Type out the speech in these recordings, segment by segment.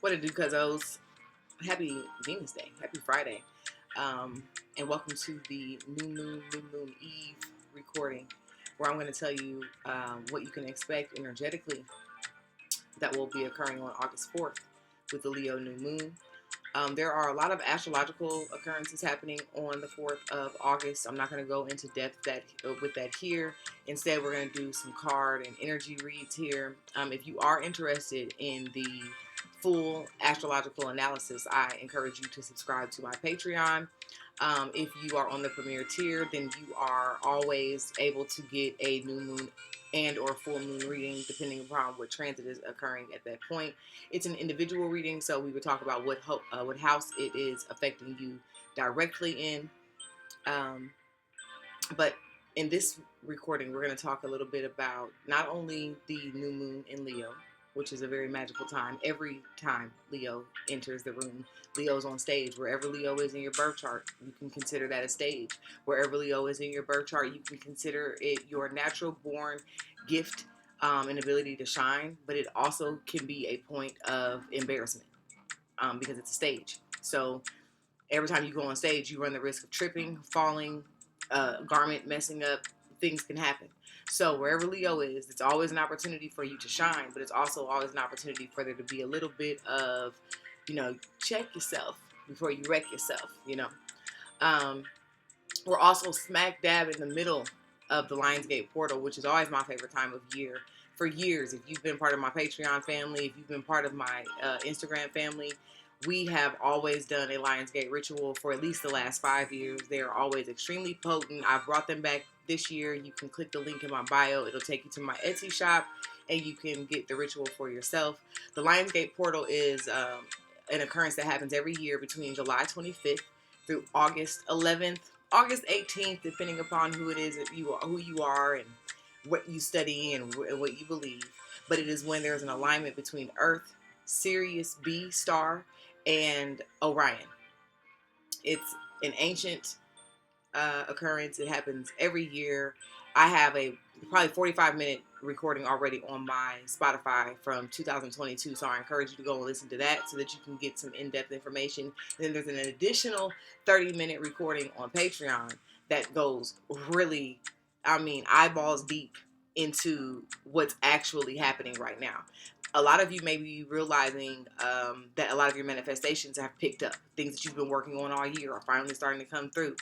What it do, cuzzos? Happy Venus Day. Happy Friday. And welcome to the New Moon Eve recording, where I'm going to tell you what you can expect energetically that will be occurring on August 4th with the Leo New Moon. There are a lot of astrological occurrences happening on the 4th of August. I'm not going to go into depth with that here. Instead, we're going to do some card and energy reads here. If you are interested in the full astrological analysis, I encourage you to subscribe to my Patreon. If you are on the premier tier, then you are always able to get a new moon and or full moon reading depending upon what transit is occurring at that point. It's an individual reading, so we would talk about what house it is affecting you directly in. But in this recording, we're going to talk a little bit about not only the new moon in Leo, which is a very magical time. Every time Leo enters the room, Leo's on stage. Wherever Leo is in your birth chart, you can consider that a stage. Wherever Leo is in your birth chart, you can consider it your natural born gift and ability to shine, but it also can be a point of embarrassment because it's a stage. So every time you go on stage, you run the risk of tripping, falling, garment messing up. Things can happen. So wherever Leo is, it's always an opportunity for you to shine, but it's also always an opportunity for there to be a little bit of, check yourself before you wreck yourself. We're also smack dab in the middle of the Lionsgate portal, which is always my favorite time of year. For years, if you've been part of my Patreon family, if you've been part of my Instagram family, we have always done a Lionsgate ritual for at least the last 5 years. They are always extremely potent. I've brought them back this year. You can click the link in my bio. It'll take you to my Etsy shop, and you can get the ritual for yourself. The Lionsgate portal is an occurrence that happens every year between July 25th through August 11th, August 18th, depending upon who it is, who you are, and what you study and what you believe. But it is when there's an alignment between Earth, Sirius B star, and Orion. It's an ancient occurrence. It happens every year. I have a probably 45-minute recording already on my Spotify from 2022, so I encourage you to go and listen to that so that you can get some in-depth information. And then there's an additional 30-minute recording on Patreon that goes really, eyeballs deep into what's actually happening right now. A lot of you may be realizing that a lot of your manifestations have picked up. Things that you've been working on all year are finally starting to come through.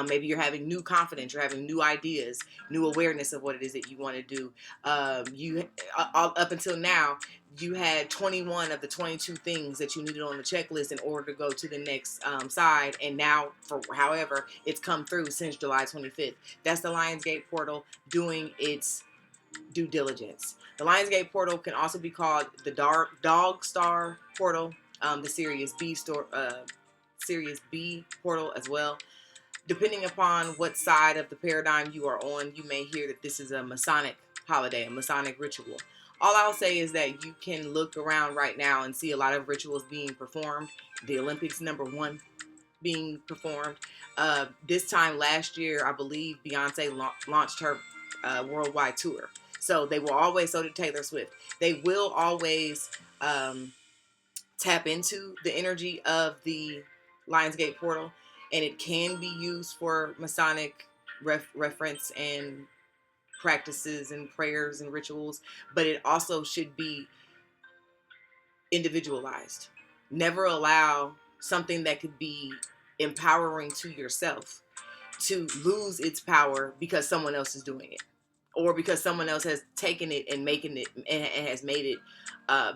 Maybe you're having new confidence, you're having new ideas, new awareness of what it is that you want to do. Up until now, you had 21 of the 22 things that you needed on the checklist in order to go to the next side. And now, for however, it's come through since July 25th. That's the Lionsgate portal doing its due diligence. The Lionsgate portal can also be called the Dog Star portal, the Sirius B portal as well. Depending upon what side of the paradigm you are on, you may hear that this is a Masonic holiday, a Masonic ritual. All I'll say is that you can look around right now and see a lot of rituals being performed. The Olympics #1 being performed. This time last year, I believe Beyonce launched her worldwide tour. So they will always, so did Taylor Swift. They will always tap into the energy of the Lionsgate portal, and it can be used for Masonic reference and practices and prayers and rituals, but it also should be individualized. Never allow something that could be empowering to yourself to lose its power because someone else is doing it, or because someone else has taken it and making it and has made it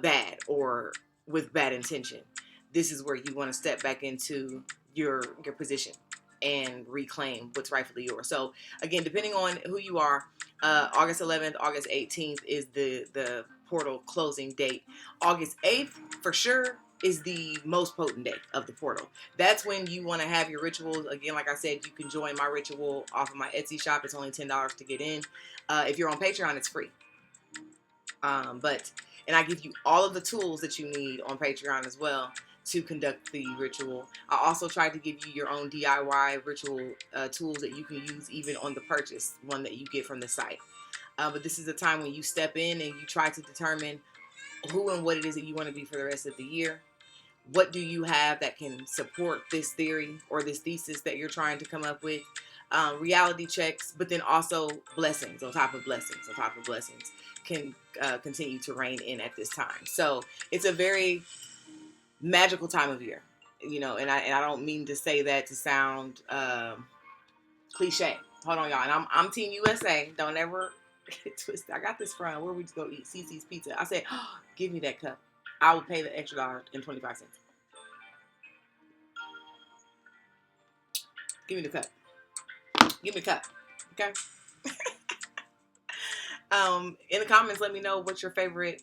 bad or with bad intention. This is where you want to step back into your position and reclaim what's rightfully yours. So again, depending on who you are, August 11th, August 18th is the portal closing date. August 8th for sure is the most potent day of the portal. That's when you want to have your rituals. Again, like I said, you can join my ritual off of my Etsy shop. It's only $10 to get in. If you're on Patreon, it's free. And I give you all of the tools that you need on Patreon as well to conduct the ritual. I also try to give you your own DIY ritual tools that you can use even on the purchase one that you get from the site. But this is a time when you step in and you try to determine who and what it is that you want to be for the rest of the year. What do you have that can support this theory or this thesis that you're trying to come up with? Reality checks, but then also blessings on top of blessings on top of blessings can continue to reign in at this time. So it's a very magical time of year, you know, and I don't mean to say that to sound cliche. Hold on, y'all. And I'm Team USA. Don't ever get twisted. I got this from where we just go eat CC's Pizza. I said, oh, give me that cup. I will pay the extra $1.25. Give me the cup. Give me the cup. Okay. In the comments, let me know what your favorite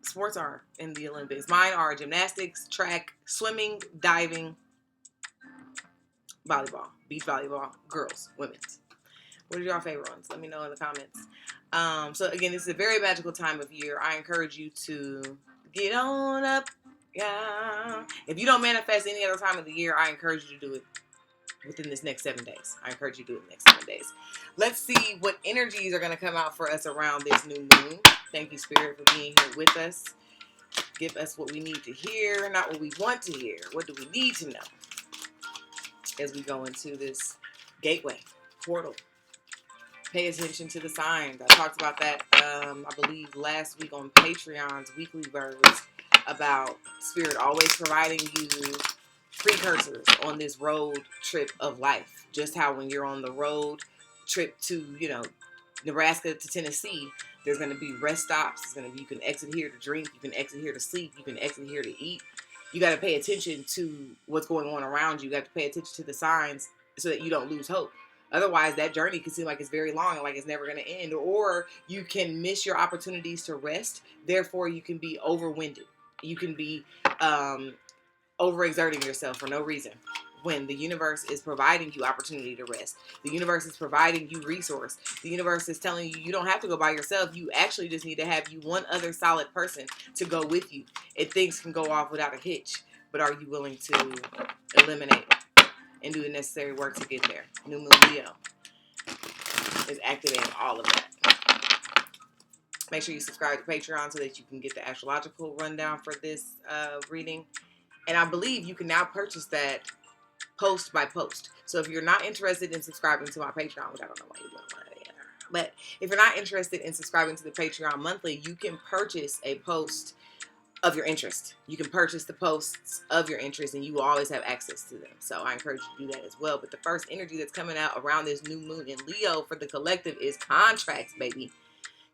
sports are in the Olympics. Mine are gymnastics, track, swimming, diving, volleyball, beach volleyball, girls, women's. What are your favorite ones? Let me know in the comments. So again, this is a very magical time of year. I encourage you to get on up. Yeah. If you don't manifest any other time of the year, I encourage you to do it within this next 7 days. I encourage you to do it in the next 7 days. Let's see what energies are going to come out for us around this new moon. Thank you, Spirit, for being here with us. Give us what we need to hear, not what we want to hear. What do we need to know as we go into this gateway, portal? Pay attention to the signs. I talked about that, I believe, last week on Patreon's Weekly Birds about Spirit always providing you precursors on this road trip of life. Just how when you're on the road trip to, Nebraska to Tennessee, there's going to be rest stops. It's going to be, you can exit here to drink. You can exit here to sleep. You can exit here to eat. You got to pay attention to what's going on around you. You got to pay attention to the signs so that you don't lose hope. Otherwise, that journey can seem like it's very long and like it's never going to end. Or you can miss your opportunities to rest. Therefore, you can be overwinded. You can be overexerting yourself for no reason. When the universe is providing you opportunity to rest, the universe is providing you resource, the universe is telling you you don't have to go by yourself. You actually just need to have you one other solid person to go with you. And things can go off without a hitch. But are you willing to eliminate and do the necessary work to get there? New Moon Leo is activating all of that. Make sure you subscribe to Patreon so that you can get the astrological rundown for this reading. And I believe you can now purchase that post by post. So if you're not interested in subscribing to my Patreon, which I don't know why you wouldn't want to, but if you're not interested in subscribing to the Patreon monthly, you can purchase a post of your interest. You can purchase the posts of your interest and you will always have access to them. So I encourage you to do that as well. But the first energy that's coming out around this new moon in Leo for the collective is contracts, baby.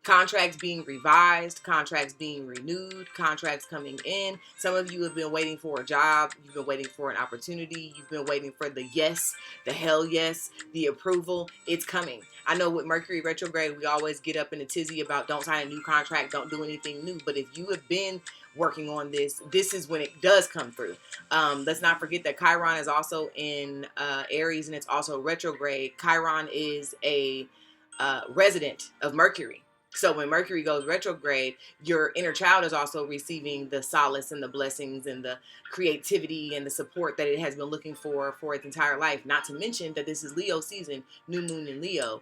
Contracts being revised, contracts being renewed, contracts coming in. Some of you have been waiting for a job. You've been waiting for an opportunity. You've been waiting for the yes, the hell yes, the approval. It's coming. I know with Mercury retrograde, we always get up in a tizzy about don't sign a new contract, don't do anything new. But if you have been working on this, this is when it does come through. Let's not forget that Chiron is also in Aries and it's also retrograde. Chiron is a resident of Mercury. So when Mercury goes retrograde, your inner child is also receiving the solace and the blessings and the creativity and the support that it has been looking for its entire life. Not to mention that this is Leo season, new moon in Leo.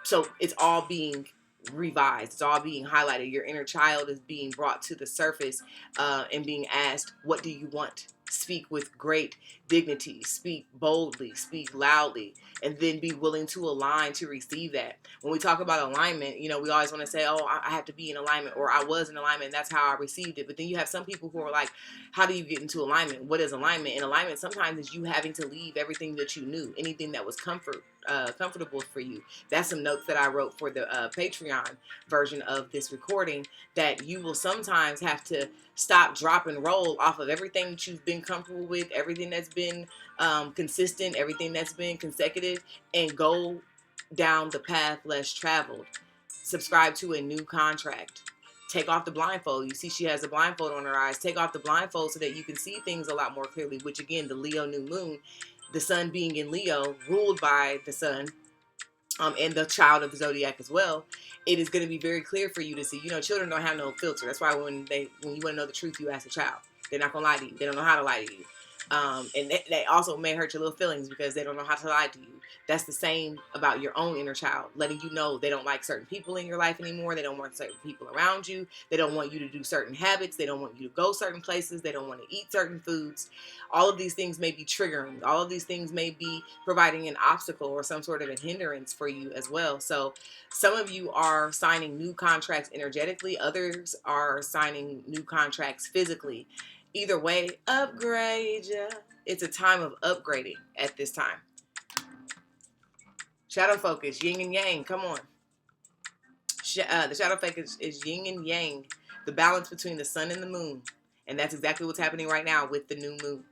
So it's all being revised. It's all being highlighted. Your inner child is being brought to the surface and being asked, what do you want? Speak with great dignity, speak boldly, speak loudly, and then be willing to align to receive that. When we talk about alignment, we always want to say, oh, I have to be in alignment, or I was in alignment, and that's how I received it. But then you have some people who are like, how do you get into alignment? What is alignment? And alignment sometimes is you having to leave everything that you knew, anything that was comfortable for you. That's some notes that I wrote for the Patreon version of this recording, that you will sometimes have to stop, drop, and roll off of everything that you've been comfortable with, everything that's been consistent, everything that's been consecutive, and go down the path less traveled. Subscribe to a new contract. Take off the blindfold. You see she has a blindfold on her eyes. Take off the blindfold so that you can see things a lot more clearly, which again, the Leo new moon, the sun being in Leo, ruled by the sun, and the child of the zodiac as well, it is going to be very clear for you to see. Children don't have no filter. That's why when you want to know the truth, you ask a child. They're not going to lie to you. They don't know how to lie to you. And they also may hurt your little feelings because they don't know how to lie to you. That's the same about your own inner child, letting you know they don't like certain people in your life anymore. They don't want certain people around you. They don't want you to do certain habits. They don't want you to go certain places. They don't want to eat certain foods. All of these things may be triggering. All of these things may be providing an obstacle or some sort of a hindrance for you as well. So some of you are signing new contracts energetically. Others are signing new contracts physically. Either way, upgrade ya. It's a time of upgrading at this time. Shadow focus, yin and yang. Come on. The shadow focus is yin and yang, the balance between the sun and the moon. And that's exactly what's happening right now with the new moon.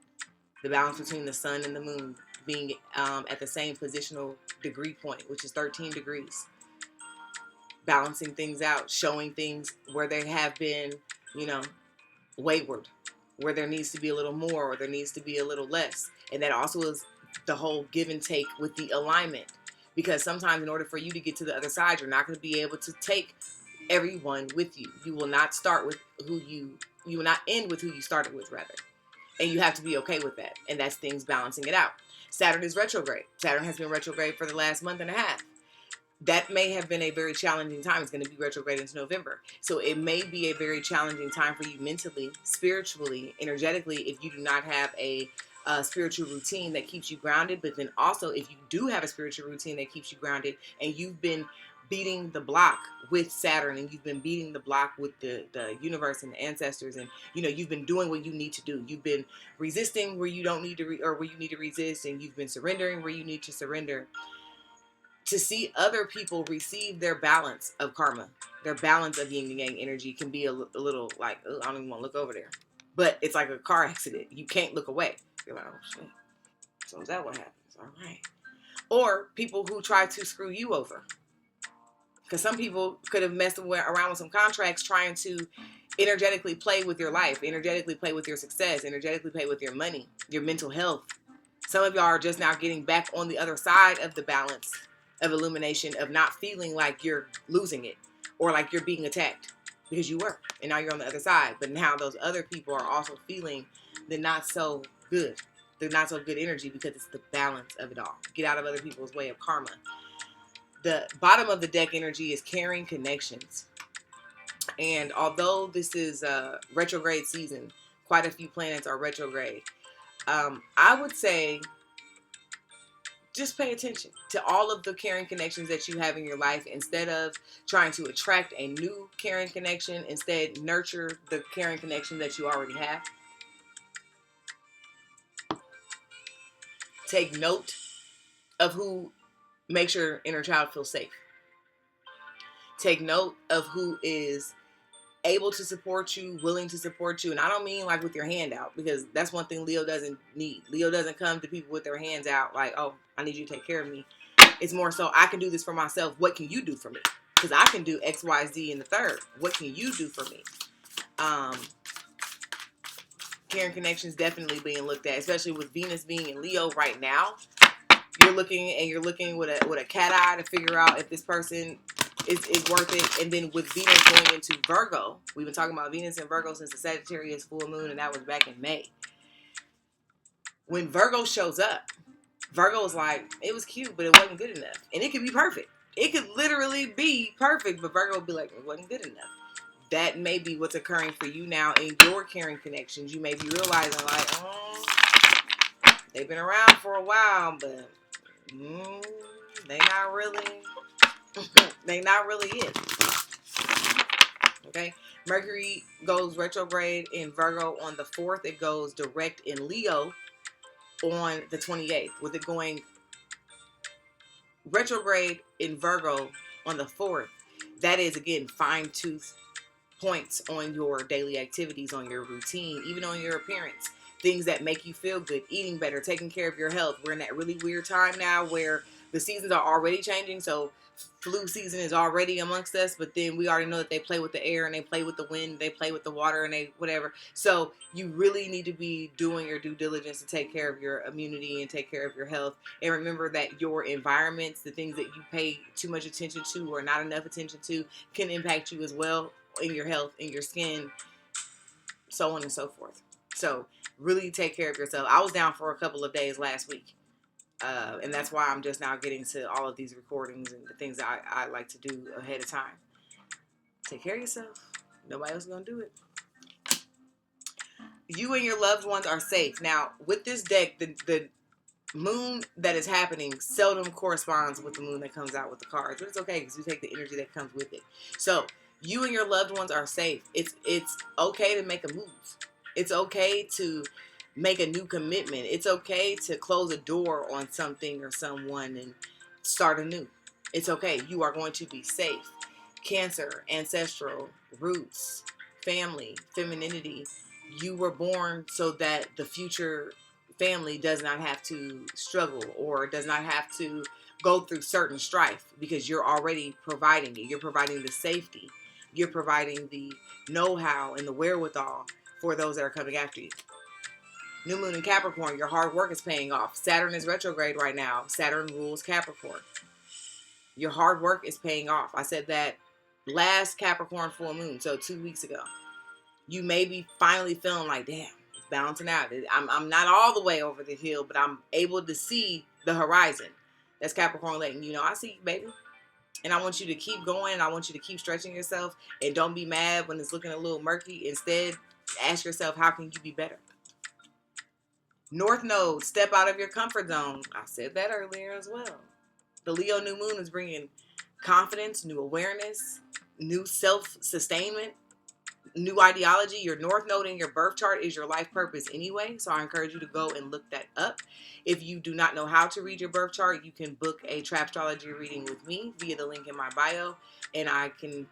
The balance between the sun and the moon being at the same positional degree point, which is 13 degrees. Balancing things out, showing things where they have been, wayward, where there needs to be a little more or there needs to be a little less. And that also is the whole give and take with the alignment. Because sometimes in order for you to get to the other side, you're not going to be able to take everyone with you. You will not start with you will not end with who you started with, rather. And you have to be okay with that. And that's things balancing it out. Saturn is retrograde. Saturn has been retrograde for the last month and a half. That may have been a very challenging time. It's going to be retrograde into November. So it may be a very challenging time for you mentally, spiritually, energetically, if you do not have a spiritual routine that keeps you grounded. But then also, if you do have a spiritual routine that keeps you grounded and you've been beating the block with Saturn and you've been beating the block with the universe and the ancestors, and you've been doing what you need to do. You've been resisting where you don't need to or where you need to resist, and you've been surrendering where you need to surrender. To see other people receive their balance of karma, their balance of yin and yang energy can be a little like, I don't even want to look over there. But it's like a car accident. You can't look away. You're like, oh shit. So is that what happens? All right. Or people who try to screw you over. Because some people could have messed around with some contracts trying to energetically play with your life, energetically play with your success, energetically play with your money, your mental health. Some of y'all are just now getting back on the other side of the balance of illumination, of not feeling like you're losing it or like you're being attacked, because you were, and now you're on the other side. But now those other people are also feeling the not so good energy, because it's the balance of it all. Get out of other people's way of karma. The bottom of the deck energy is carrying connections. And although this is a retrograde season, quite a few planets are retrograde. I would say just pay attention to all of the caring connections that you have in your life. Instead of trying to attract a new caring connection, instead nurture the caring connection that you already have. Take note of who makes your inner child feel safe. Take note of who is able to support you, willing to support you. And I don't mean like with your hand out, because that's one thing Leo doesn't need. Leo doesn't come to people with their hands out like, oh, I need you to take care of me. It's more so, I can do this for myself. What can you do for me? Because I can do X, Y, Z in the third. What can you do for me? Caring connections definitely being looked at, especially with Venus being in Leo right now. You're looking with a cat eye to figure out if this person is worth it. And then with Venus going into Virgo, we've been talking about Venus and Virgo since the Sagittarius full moon, and that was back in May. When Virgo shows up, Virgo is like, it was cute, but it wasn't good enough. And it could be perfect. It could literally be perfect, but Virgo will be like, it wasn't good enough. That may be what's occurring for you now in your caring connections. You may be realizing like, they've been around for a while, but they not really it. Okay. Mercury goes retrograde in Virgo on the 4th. It goes direct in Leo on the 28th, with it going retrograde in Virgo on the 4th. That is, again, fine-tooth points on your daily activities, on your routine, even on your appearance. Things that make you feel good, eating better, taking care of your health. We're in that really weird time now where the seasons are already changing. So flu season is already amongst us, but then we already know that they play with the air and they play with the wind, they play with the water, and they whatever. So you really need to be doing your due diligence to take care of your immunity and take care of your health. And remember that your environments, the things that you pay too much attention to or not enough attention to, can impact you as well in your health, in your skin, so on and so forth. So Really take care of yourself. I was down for a couple of days last week. And that's why I'm just now getting to all of these recordings and the things that I like to do ahead of time. Take care of yourself. Nobody else is going to do it. You and your loved ones are safe. Now, with this deck, the moon that is happening seldom corresponds with the moon that comes out with the cards. But it's okay because you take the energy that comes with it. So, you and your loved ones are safe. It's okay to make a move. It's okay to make a new commitment. It's okay to close a door on something or someone and start anew. It's okay. You are going to be safe. Cancer, ancestral, roots, family, femininity. You were born so that the future family does not have to struggle or does not have to go through certain strife because you're already providing it. You're providing the safety. You're providing the know-how and the wherewithal for those that are coming after you. New moon in Capricorn, your hard work is paying off. Saturn is retrograde right now. Saturn rules Capricorn. Your hard work is paying off. I said that last Capricorn full moon, so 2 weeks ago. You may be finally feeling like, damn, it's balancing out. I'm not all the way over the hill, but I'm able to see the horizon. That's Capricorn letting you know, I see you, baby. And I want you to keep going. I want you to keep stretching yourself. And don't be mad when it's looking a little murky. Instead, ask yourself, how can you be better? North Node, step out of your comfort zone. I said that earlier as well. The Leo new moon is bringing confidence, new awareness, new self-sustainment, new ideology. Your North Node in your birth chart is your life purpose anyway. So I encourage you to go and look that up. If you do not know how to read your birth chart, you can book a Trapstrology reading with me via the link in my bio. And I can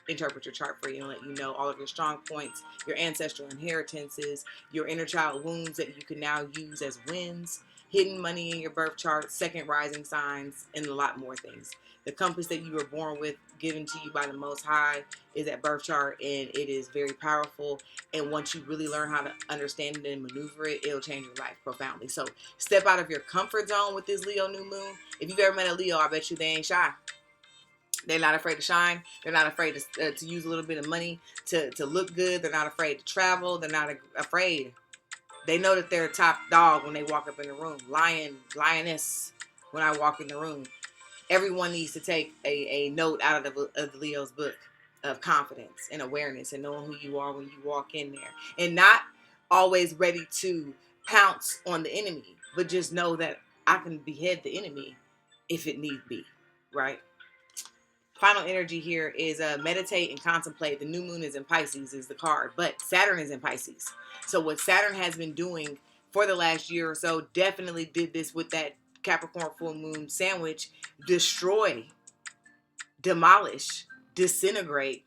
interpret your chart for you and let you know all of your strong points, your ancestral inheritances, your inner child wounds that you can now use as wins, hidden money in your birth chart, second rising signs, and a lot more things. The compass that you were born with, given to you by the Most High, is that birth chart, and it is very powerful. And once you really learn how to understand it and maneuver it, it'll change your life profoundly. So step out of your comfort zone with this Leo new moon. If you've ever met a Leo, I bet you they ain't shy. They're not afraid to shine. They're not afraid to use a little bit of money to look good. They're not afraid to travel. They're not afraid. They know that they're a top dog when they walk up in the room. Lioness when I walk in the room. Everyone needs to take a note out of the Leo's book of confidence and awareness and knowing who you are when you walk in there. And not always ready to pounce on the enemy, but just know that I can behead the enemy if it need be, right? Final energy here is meditate and contemplate. The new moon is in Pisces is the card, but Saturn is in Pisces. So what Saturn has been doing for the last year or so definitely did this with that Capricorn full moon sandwich. Destroy, demolish, disintegrate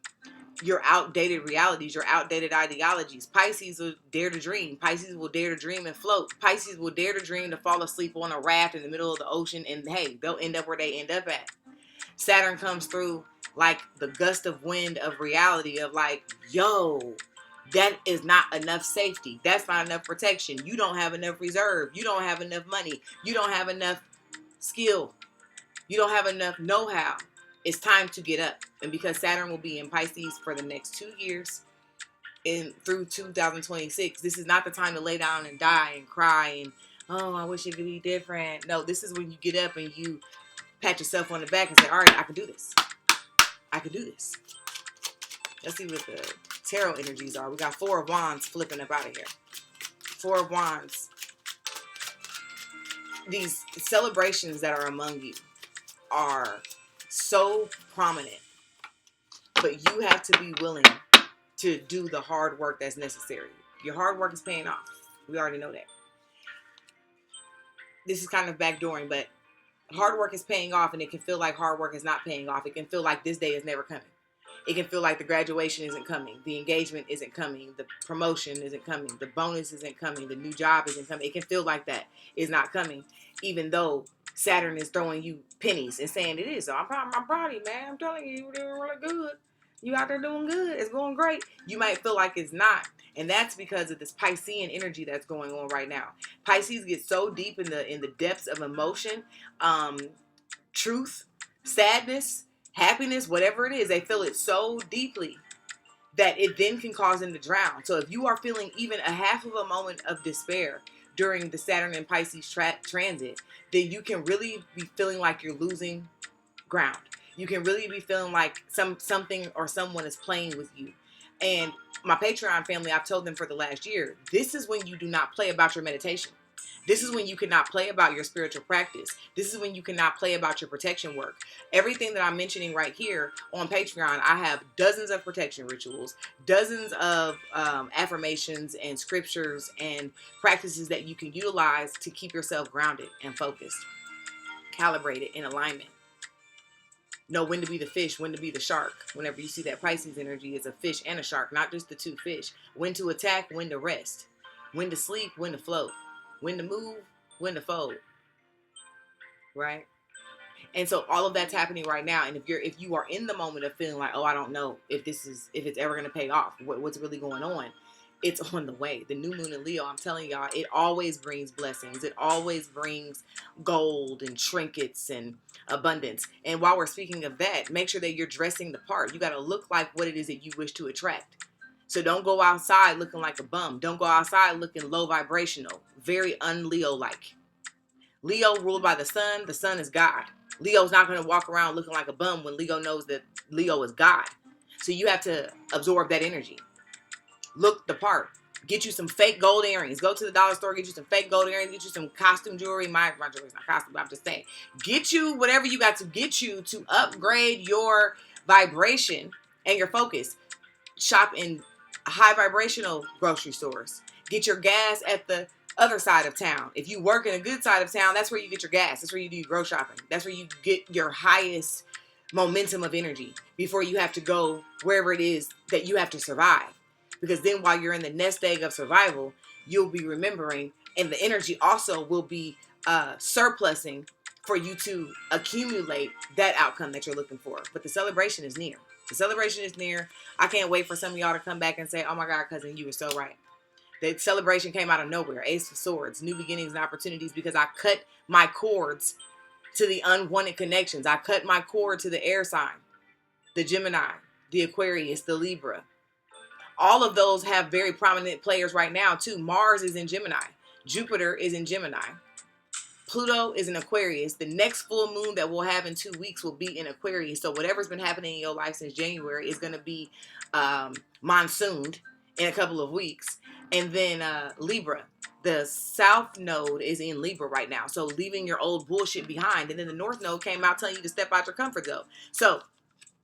your outdated realities, your outdated ideologies. Pisces will dare to dream. Pisces will dare to dream and float. Pisces will dare to dream to fall asleep on a raft in the middle of the ocean, and hey, they'll end up where they end up at. Saturn comes through like the gust of wind of reality of like, yo, that is not enough safety. That's not enough protection. You don't have enough reserve. You don't have enough money. You don't have enough skill. You don't have enough know-how. It's time to get up. And because Saturn will be in Pisces for the next 2 years and through 2026, this is not the time to lay down and die and cry and, oh, I wish it could be different. No, this is when you get up and you pat yourself on the back and say, all right, I can do this. I can do this. Let's see what the tarot energies are. We got 4 of Wands flipping up out of here. 4 of Wands. These celebrations that are among you are so prominent, but you have to be willing to do the hard work that's necessary. Your hard work is paying off. We already know that. This is kind of backdooring, but hard work is paying off, and it can feel like hard work is not paying off. It can feel like this day is never coming. It can feel like the graduation isn't coming. The engagement isn't coming. The promotion isn't coming. The bonus isn't coming. The new job isn't coming. It can feel like that is not coming, even though Saturn is throwing you pennies and saying it is. So I'm proud of you, man. I'm telling you, you're doing really good. You out there doing good. It's going great. You might feel like it's not. And that's because of this Piscean energy that's going on right now. Pisces get so deep in the depths of emotion, truth, sadness, happiness, whatever it is. They feel it so deeply that it then can cause them to drown. So if you are feeling even a half of a moment of despair during the Saturn and Pisces transit, then you can really be feeling like you're losing ground. You can really be feeling like something or someone is playing with you. And my Patreon family, I've told them for the last year, this is when you do not play about your meditation. This is when you cannot play about your spiritual practice. This is when you cannot play about your protection work. Everything that I'm mentioning right here on Patreon, I have dozens of protection rituals, dozens of affirmations and scriptures and practices that you can utilize to keep yourself grounded and focused, calibrated, in alignment. Know when to be the fish, when to be the shark. Whenever you see that Pisces energy is a fish and a shark, not just the two fish. When to attack, when to rest. When to sleep, when to float. When to move, when to fold. Right? And so all of that's happening right now. And if you are in the moment of feeling like, oh, I don't know if it's ever gonna pay off, what's really going on, it's on the way. The new moon in Leo, I'm telling y'all, it always brings blessings. It always brings gold and trinkets and abundance. And while we're speaking of that, make sure that you're dressing the part. You got to look like what it is that you wish to attract. So don't go outside looking like a bum. Don't go outside looking low vibrational, very un-Leo like. Leo ruled by the sun. The sun is God. Leo's not going to walk around looking like a bum when Leo knows that Leo is God. So you have to absorb that energy. Look the part. Get you some fake gold earrings. Go to the dollar store, get you some fake gold earrings, get you some costume jewelry. My jewelry's not costume, but I'm just saying. Get you whatever you got to get you to upgrade your vibration and your focus. Shop in high vibrational grocery stores. Get your gas at the other side of town. If you work in a good side of town, that's where you get your gas. That's where you do your grocery shopping. That's where you get your highest momentum of energy before you have to go wherever it is that you have to survive. Because then while you're in the nest egg of survival, you'll be remembering, and the energy also will be surplusing for you to accumulate that outcome that you're looking for. But the celebration is near. The celebration is near. I can't wait for some of y'all to come back and say, oh my God, cousin, you were so right. The celebration came out of nowhere. Ace of Swords, new beginnings and opportunities, because I cut my cords to the unwanted connections. I cut my cord to the air sign, the Gemini, the Aquarius, the Libra. All of those have very prominent players right now too. Mars is in Gemini. Jupiter is in Gemini. Pluto is in Aquarius. The next full moon that we'll have in 2 weeks will be in Aquarius. So whatever's been happening in your life since January is going to be monsooned in a couple of weeks. And then Libra. The South Node is in Libra right now. So leaving your old bullshit behind. And then the North Node came out telling you to step out your comfort zone. So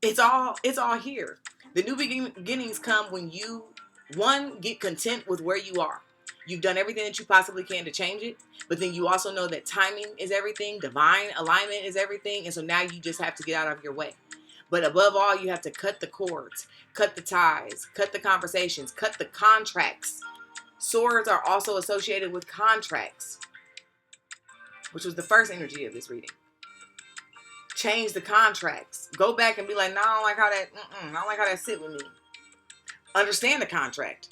it's all here. The new beginnings come when you, one, get content with where you are. You've done everything that you possibly can to change it, but then you also know that timing is everything, divine alignment is everything, and so now you just have to get out of your way. But above all, you have to cut the cords, cut the ties, cut the conversations, cut the contracts. Swords are also associated with contracts, which was the first energy of this reading. Change the contracts. Go back and be like, no, I don't like how that, I don't like how that sit with me. Understand the contract.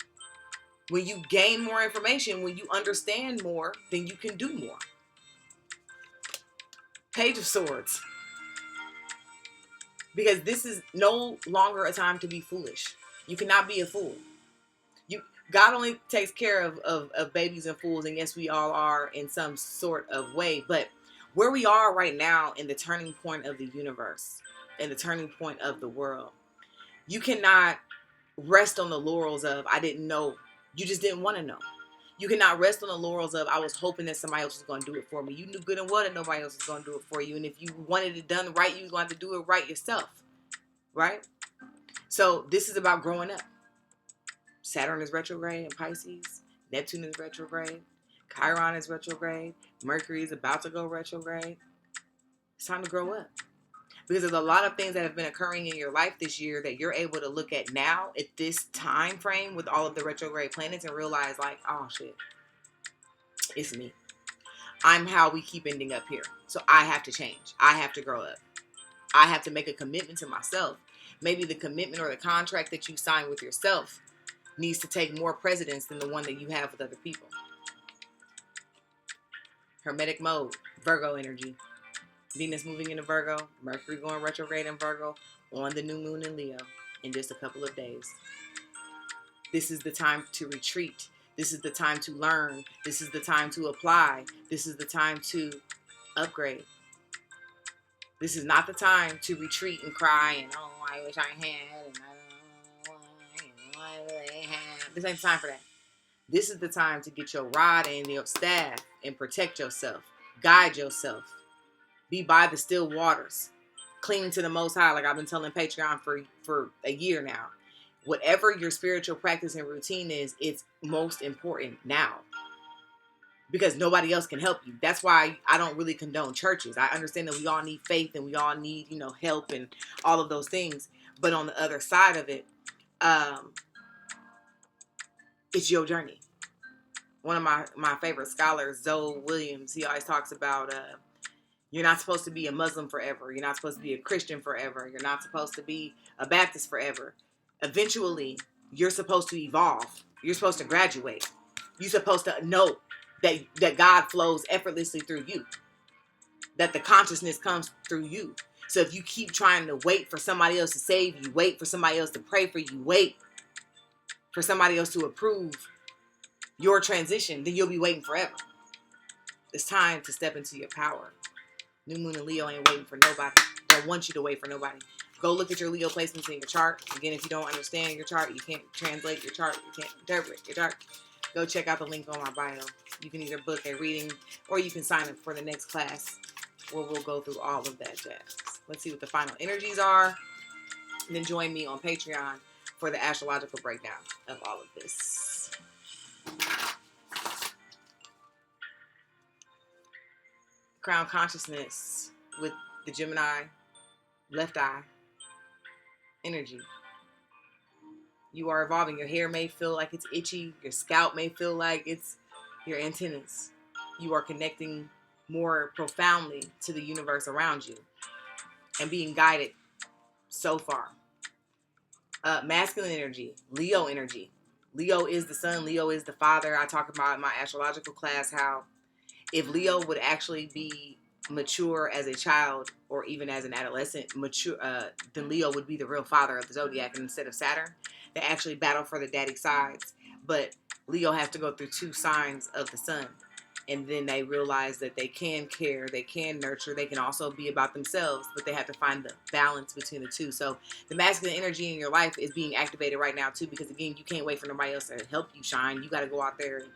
When you gain more information, when you understand more, then you can do more. Page of Swords. Because this is no longer a time to be foolish. You cannot be a fool. God only takes care of babies and fools, and yes, we all are in some sort of way, but where we are right now in the turning point of the universe, in the turning point of the world, you cannot rest on the laurels of, I didn't know. You just didn't want to know. You cannot rest on the laurels of, I was hoping that somebody else was going to do it for me. You knew good and well that nobody else was going to do it for you. And if you wanted it done right, you was going to have to do it right yourself. Right? So this is about growing up. Saturn is retrograde in Pisces. Neptune is retrograde. Chiron is retrograde. Mercury is about to go retrograde. It's time to grow up. Because there's a lot of things that have been occurring in your life this year that you're able to look at now at this time frame with all of the retrograde planets and realize like, oh shit, it's me. I'm how we keep ending up here. So I have to change. I have to grow up. I have to make a commitment to myself. Maybe the commitment or the contract that you sign with yourself needs to take more precedence than the one that you have with other people. Hermetic mode, Virgo energy. Venus moving into Virgo, Mercury going retrograde in Virgo, on the new moon in Leo. in just a couple of days. This is the time to retreat. This is the time to learn. This is the time to apply. This is the time to upgrade. This is not the time to retreat and cry and, oh, I wish I had, and I don't know what they have. This ain't the time for that. This is the time to get your rod and your staff and protect yourself. Guide yourself. Be by the still waters. Cling to the Most High, like I've been telling Patreon for a year now. Whatever your spiritual practice and routine is, it's most important now. Because nobody else can help you. That's why I don't really condone churches. I understand that we all need faith and we all need, help and all of those things. But on the other side of it, it's your journey. One of my favorite scholars, Zoe Williams, he always talks about you're not supposed to be a Muslim forever. You're not supposed to be a Christian forever. You're not supposed to be a Baptist forever. Eventually, you're supposed to evolve. You're supposed to graduate. You're supposed to know that God flows effortlessly through you. That the consciousness comes through you. So if you keep trying to wait for somebody else to save you, wait for somebody else to pray for you, wait for somebody else to approve your transition, then you'll be waiting forever. It's time to step into your power. New Moon and Leo ain't waiting for nobody. Don't want you to wait for nobody. Go look at your Leo placements in your chart. Again, if you don't understand your chart, you can't translate your chart, you can't interpret your chart, go check out the link on my bio. You can either book a reading or you can sign up for the next class where we'll go through all of that jazz. Let's see what the final energies are. And then join me on Patreon for the astrological breakdown of all of this. Crown consciousness with the Gemini left eye energy. You are evolving. Your hair may feel like it's itchy. Your scalp may feel like it's your antennas. You are connecting more profoundly to the universe around you and being guided so far. Masculine energy, Leo energy. Leo is the sun. Leo is the father. I talk about in my astrological class how if Leo would actually be mature as a child or even as an adolescent, then Leo would be the real father of the zodiac instead of Saturn. They actually battle for the daddy sides, but Leo has to go through two signs of the sun, and then they realize that they can care, they can nurture, they can also be about themselves, but they have to find the balance between the two. So the masculine energy in your life is being activated right now too, because again, you can't wait for nobody else to help you shine. You got to go out there and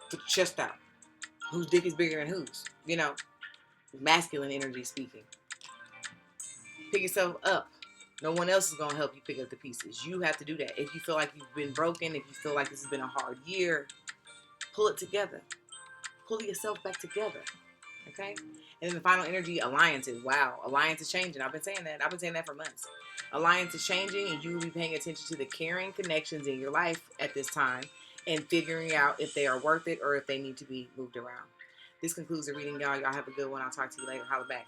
get your chest out. Whose dick is bigger than whose? Masculine energy speaking. Pick yourself up. No one else is going to help you pick up the pieces. You have to do that. If you feel like you've been broken, if you feel like this has been a hard year, pull it together. Pull yourself back together. Okay? And then the final energy, alliances. Wow. Alliance is changing. I've been saying that. I've been saying that for months. Alliance is changing, and you will be paying attention to the caring connections in your life at this time and figuring out if they are worth it or if they need to be moved around. This concludes the reading, y'all. Y'all have a good one. I'll talk to you later. Holla back.